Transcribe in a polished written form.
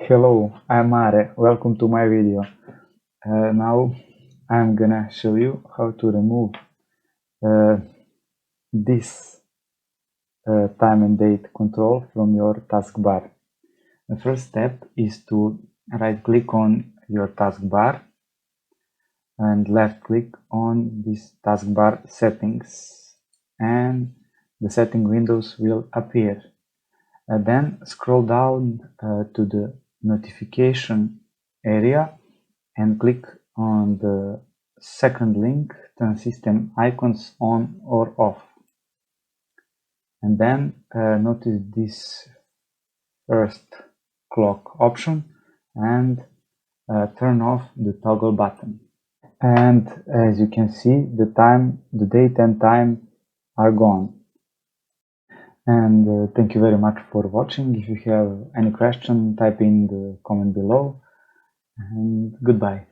Hello, I'm Mare. Welcome to my video. Now I'm gonna show you how to remove this time and date control from your taskbar. The first step is to right click on your taskbar and left click on this taskbar settings, and the setting windows will appear. Then scroll down to the notification area and click on the second link, turn system icons on or off. And then notice this first clock option and turn off the toggle button. And as you can see, the date and time are gone. And thank you very much for watching. If you have any question, type in the comment below, and goodbye.